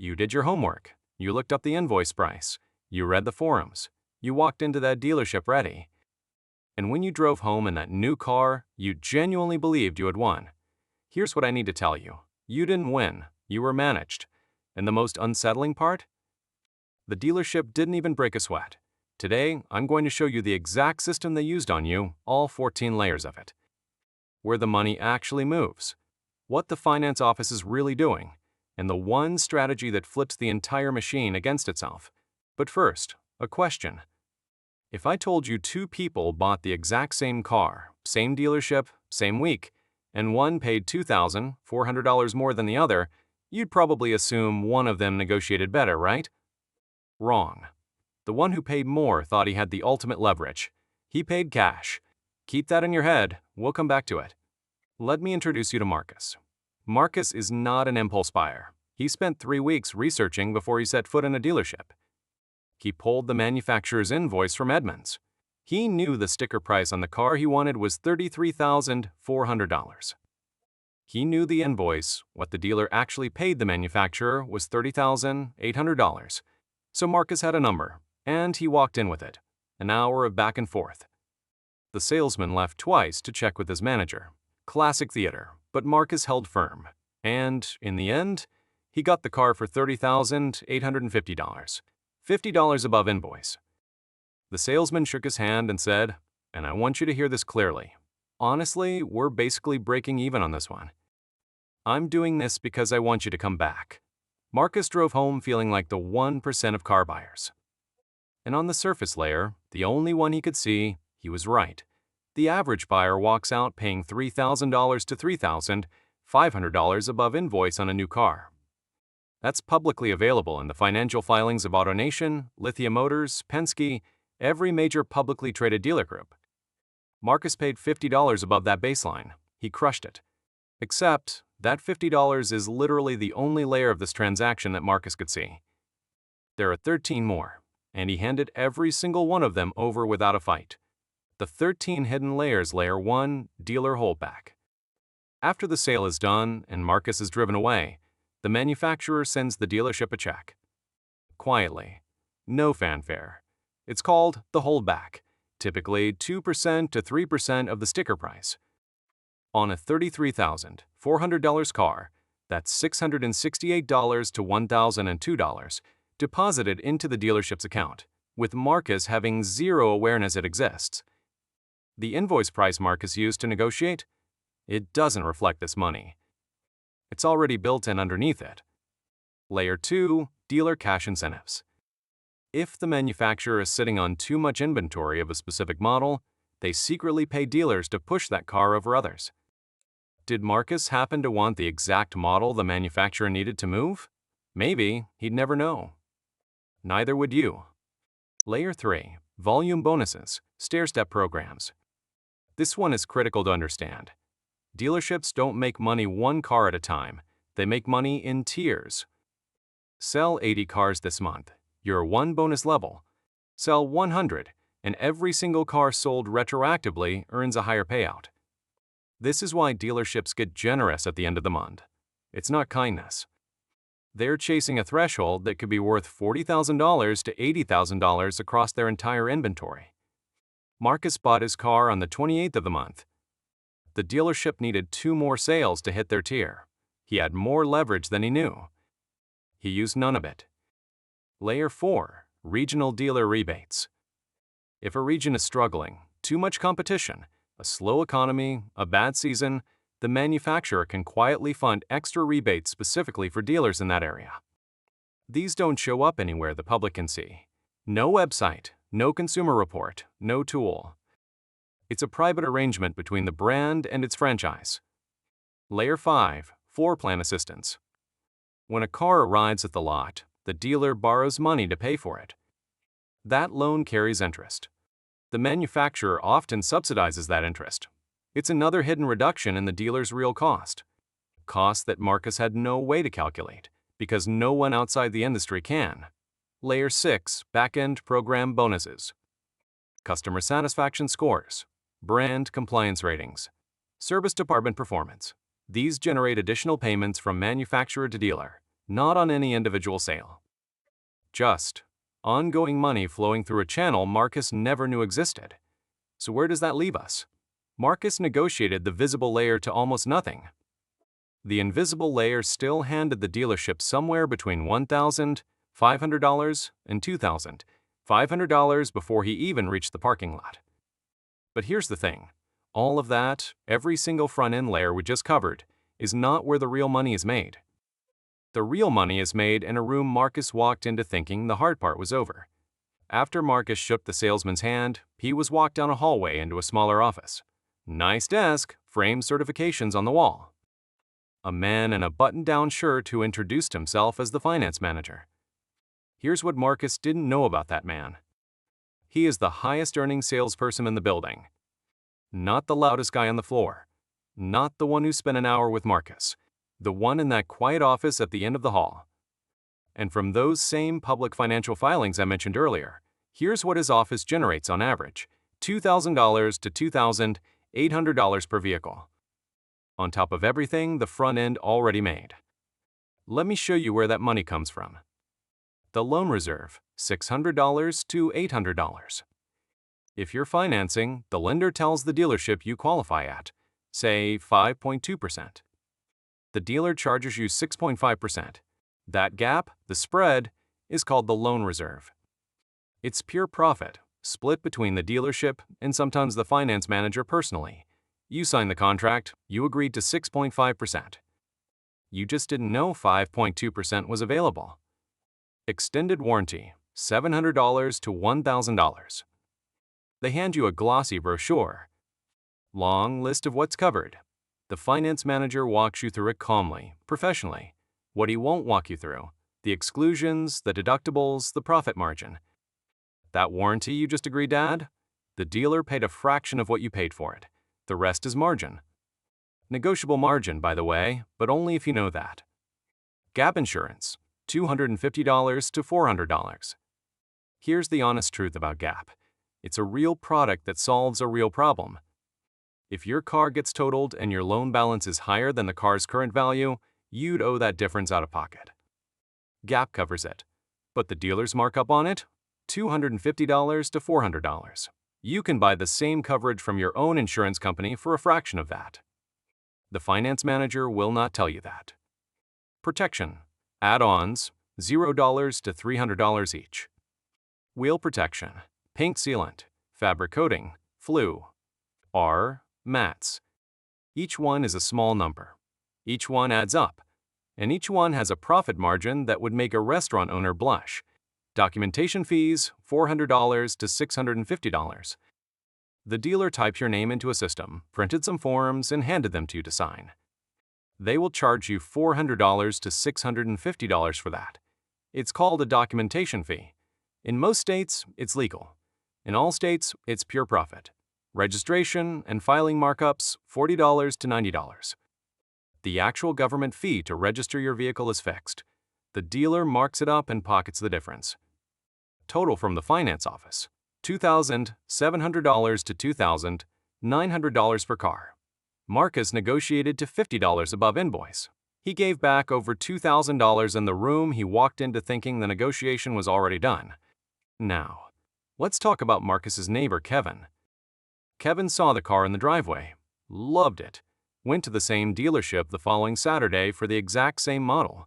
You did your homework. You looked up the invoice price. You read the forums. You walked into that dealership ready. And when you drove home in that new car, you genuinely believed you had won. Here's what I need to tell you. You didn't win. You were managed. And the most unsettling part? The dealership didn't even break a sweat. Today, I'm going to show you the exact system they used on you, all 14 layers of it. Where the money actually moves. What the finance office is really doing. And the one strategy that flips the entire machine against itself. But first, a question. If I told you two people bought the exact same car, same dealership, same week, and one paid $2,400 more than the other, you'd probably assume one of them negotiated better, right? Wrong. The one who paid more thought he had the ultimate leverage. He paid cash. Keep that in your head. We'll come back to it. Let me introduce you to Marcus. Marcus is not an impulse buyer. He spent 3 weeks researching before he set foot in a dealership. He pulled the manufacturer's invoice from Edmunds. He knew the sticker price on the car he wanted was $33,400. He knew the invoice, what the dealer actually paid the manufacturer, was $30,800. So Marcus had a number, and he walked in with it. An hour of back and forth. The salesman left twice to check with his manager. Classic theater, but Marcus held firm. And, in the end, he got the car for $30,850. $50 above invoice. The salesman shook his hand and said, and I want you to hear this clearly. Honestly, we're basically breaking even on this one. I'm doing this because I want you to come back. Marcus drove home feeling like the 1% of car buyers. And on the surface layer, the only one he could see, he was right. The average buyer walks out paying $3,000 to $3,500 above invoice on a new car. That's publicly available in the financial filings of AutoNation, Lithia Motors, Penske, every major publicly traded dealer group. Marcus paid $50 above that baseline. He crushed it. Except, that $50 is literally the only layer of this transaction that Marcus could see. There are 13 more, and he handed every single one of them over without a fight. The 13 hidden layers. Layer 1, dealer holdback. After the sale is done and Marcus is driven away, the manufacturer sends the dealership a check. Quietly. No fanfare. It's called the holdback, typically 2% to 3% of the sticker price. On a $33,400 car, that's $668 to $1,002 deposited into the dealership's account, with Marcus having zero awareness it exists. The invoice price Marcus used to negotiate? It doesn't reflect this money. It's already built in underneath it. Layer 2, dealer cash incentives. If the manufacturer is sitting on too much inventory of a specific model, they secretly pay dealers to push that car over others. Did Marcus happen to want the exact model the manufacturer needed to move? Maybe, he'd never know. Neither would you. Layer 3, volume bonuses, stair-step programs. This one is critical to understand. Dealerships don't make money one car at a time. They make money in tiers. Sell 80 cars this month. You're one bonus level. Sell 100, and every single car sold retroactively earns a higher payout. This is why dealerships get generous at the end of the month. It's not kindness. They're chasing a threshold that could be worth $40,000 to $80,000 across their entire inventory. Marcus bought his car on the 28th of the month. The dealership needed 2 more sales to hit their tier. He had more leverage than he knew. He used none of it. Layer 4, regional dealer rebates. If a region is struggling, too much competition, a slow economy, a bad season, the manufacturer can quietly fund extra rebates specifically for dealers in that area. These don't show up anywhere the public can see. No website, no consumer report, no tool. It's a private arrangement between the brand and its franchise. Layer 5, floor plan assistance. When a car arrives at the lot, the dealer borrows money to pay for it. That loan carries interest. The manufacturer often subsidizes that interest. It's another hidden reduction in the dealer's real cost. Cost that Marcus had no way to calculate, because no one outside the industry can. Layer 6, back-end program bonuses. Customer satisfaction scores. Brand compliance ratings. Service department performance. These generate additional payments from manufacturer to dealer. not on any individual sale. Just ongoing money flowing through a channel Marcus never knew existed. So where does that leave us? Marcus negotiated the visible layer to almost nothing. The invisible layer still handed the dealership somewhere between $1,500 and $2,500 before he even reached the parking lot. But here's the thing. All of that, every single front-end layer we just covered, is not where the real money is made. The real money is made in a room Marcus walked into thinking the hard part was over. After Marcus shook the salesman's hand, he was walked down a hallway into a smaller office. Nice desk, framed certifications on the wall. A man in a button-down shirt who introduced himself as the finance manager. Here's what Marcus didn't know about that man. He is the highest-earning salesperson in the building. Not the loudest guy on the floor. Not the one who spent an hour with Marcus. The one in that quiet office at the end of the hall. And from those same public financial filings I mentioned earlier, here's what his office generates on average: $2,000 to $2,800 per vehicle. On top of everything the front end already made. Let me show you where that money comes from. The loan reserve, $600 to $800. If you're financing, the lender tells the dealership you qualify at, say 5.2%. The dealer charges you 6.5%. That gap, the spread, is called the loan reserve. It's pure profit, split between the dealership and sometimes the finance manager personally. You signed the contract, you agreed to 6.5%. You just didn't know 5.2% was available. Extended warranty, $700 to $1,000. They hand you a glossy brochure. Long list of what's covered. The finance manager walks you through it calmly, professionally. What he won't walk you through: the exclusions, the deductibles, the profit margin. That warranty you just agreed to add? The dealer paid a fraction of what you paid for it. The rest is margin. Negotiable margin, by the way, but only if you know that. Gap insurance, $250 to $400. Here's the honest truth about Gap. It's a real product that solves a real problem. If your car gets totaled and your loan balance is higher than the car's current value, you'd owe that difference out of pocket. Gap covers it, but the dealer's markup on it? $250 to $400. You can buy the same coverage from your own insurance company for a fraction of that. The finance manager will not tell you that. Protection. Add-ons, $0 to $300 each. Wheel protection, paint sealant, fabric coating, flue, R, mats. Each one is a small number. Each one adds up. And each one has a profit margin that would make a restaurant owner blush. Documentation fees, $400 to $650. The dealer typed your name into a system, printed some forms, and handed them to you to sign. They will charge you $400 to $650 for that. It's called a documentation fee. In most states, it's legal. In all states, it's pure profit. Registration and filing markups, $40 to $90. The actual government fee to register your vehicle is fixed. The dealer marks it up and pockets the difference. Total from the finance office, $2,700 to $2,900 per car. Marcus negotiated to $50 above invoice. He gave back over $2,000 in the room he walked into thinking the negotiation was already done. Now, let's talk about Marcus's neighbor, Kevin. Kevin saw the car in the driveway, loved it, went to the same dealership the following Saturday for the exact same model.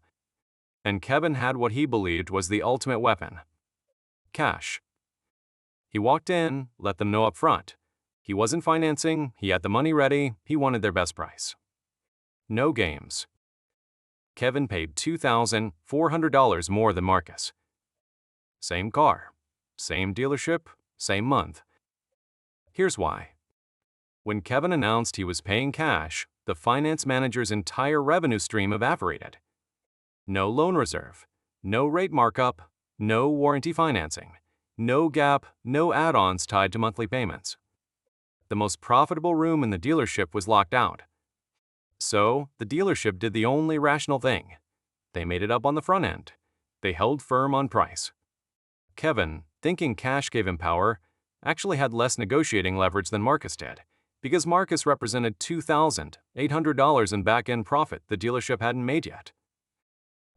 And Kevin had what he believed was the ultimate weapon: cash. He walked in, let them know up front. He wasn't financing, he had the money ready, he wanted their best price. No games. Kevin paid $2,400 more than Marcus. Same car, same dealership, same month. Here's why. When Kevin announced he was paying cash, the finance manager's entire revenue stream evaporated. No loan reserve, no rate markup, no warranty financing, no gap, no add-ons tied to monthly payments. The most profitable room in the dealership was locked out. So, the dealership did the only rational thing. They made it up on the front end. They held firm on price. Kevin, thinking cash gave him power, actually had less negotiating leverage than Marcus did, because Marcus represented $2,800 in back-end profit the dealership hadn't made yet.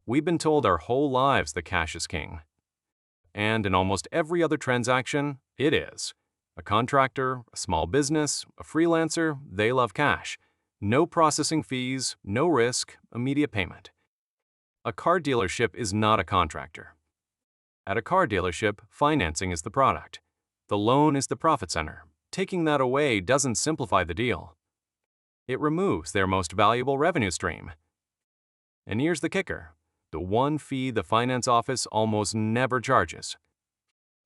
We've been told our whole lives that cash is king. And in almost every other transaction, it is. A contractor, a small business, a freelancer, they love cash. No processing fees, no risk, immediate payment. A car dealership is not a contractor. At a car dealership, financing is the product. The loan is the profit center. Taking that away doesn't simplify the deal. It removes their most valuable revenue stream. And here's the kicker: the one fee the finance office almost never charges.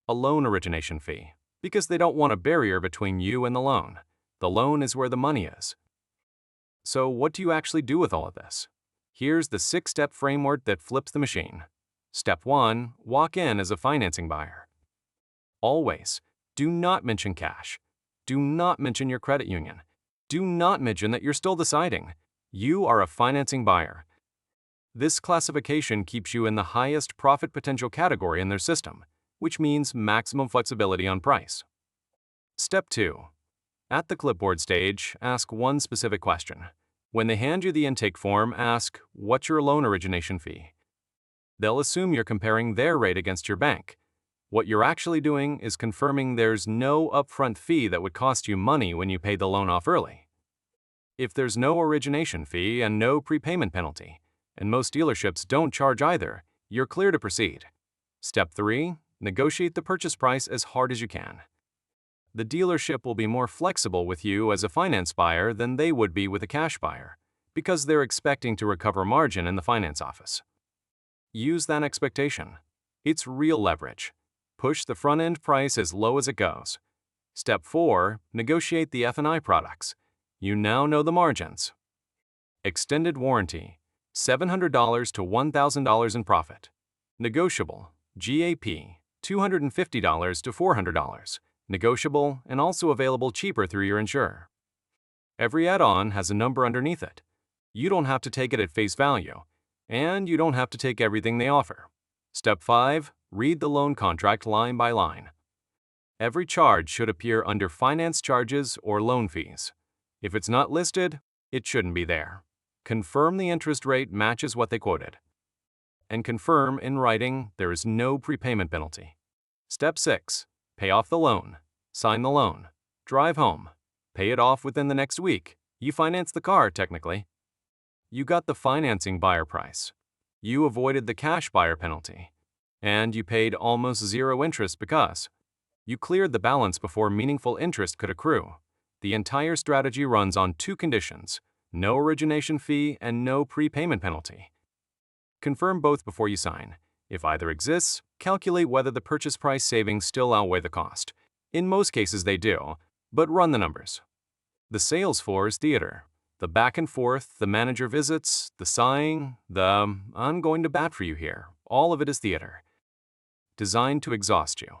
A loan origination fee, because they don't want a barrier between you and the loan. The loan is where the money is. So what do you actually do with all of this? Here's the 6-step framework that flips the machine. Step 1, walk in as a financing buyer. Always, do not mention cash. Do not mention your credit union. Do not mention that you're still deciding. You are a financing buyer. This classification keeps you in the highest profit potential category in their system, which means maximum flexibility on price. Step 2. At the clipboard stage, ask one specific question. When they hand you the intake form, ask, "What's your loan origination fee?" They'll assume you're comparing their rate against your bank. What you're actually doing is confirming there's no upfront fee that would cost you money when you pay the loan off early. If there's no origination fee and no prepayment penalty, and most dealerships don't charge either, you're clear to proceed. Step 3, negotiate the purchase price as hard as you can. The dealership will be more flexible with you as a finance buyer than they would be with a cash buyer, because they're expecting to recover margin in the finance office. Use that expectation. It's real leverage. Push the front-end price as low as it goes. Step 4, negotiate the F&I products. You now know the margins. Extended warranty, $700 to $1,000 in profit. Negotiable, GAP, $250 to $400. Negotiable and also available cheaper through your insurer. Every add-on has a number underneath it. You don't have to take it at face value, and you don't have to take everything they offer. Step 5, read the loan contract line by line. Every charge should appear under finance charges or loan fees. If it's not listed, it shouldn't be there. Confirm the interest rate matches what they quoted. And confirm in writing there is no prepayment penalty. Step 6, pay off the loan. Sign the loan. Drive home. Pay it off within the next week. You financed the car, technically. You got the financing buyer price. You avoided the cash buyer penalty. And you paid almost zero interest because you cleared the balance before meaningful interest could accrue. The entire strategy runs on 2 conditions: no origination fee and no prepayment penalty. Confirm both before you sign. If either exists, calculate whether the purchase price savings still outweigh the cost. In most cases they do, but run the numbers. The sales floor is theater. The back and forth, the manager visits, the sighing, the "I'm going to bat for you here," all of it is theater. Designed to exhaust you.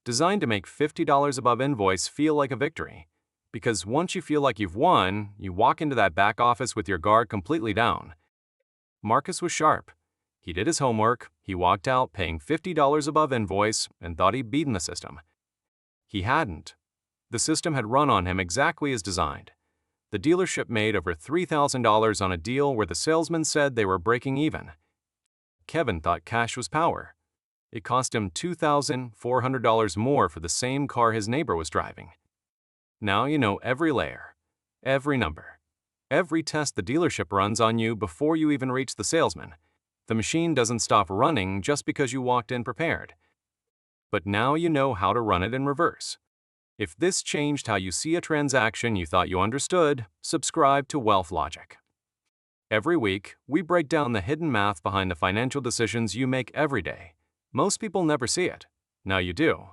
Designed to make $50 above invoice feel like a victory. Because once you feel like you've won, you walk into that back office with your guard completely down. Marcus was sharp. He did his homework, he walked out paying $50 above invoice and thought he'd beaten the system. He hadn't. The system had run on him exactly as designed. The dealership made over $3,000 on a deal where the salesman said they were breaking even. Kevin thought cash was power. It cost him $2,400 more for the same car his neighbor was driving. Now you know every layer, every number, every test the dealership runs on you before you even reach the salesman. The machine doesn't stop running just because you walked in prepared. But now you know how to run it in reverse. If this changed how you see a transaction you thought you understood, subscribe to Wealth Logic. Every week, we break down the hidden math behind the financial decisions you make every day. Most people never see it. Now you do.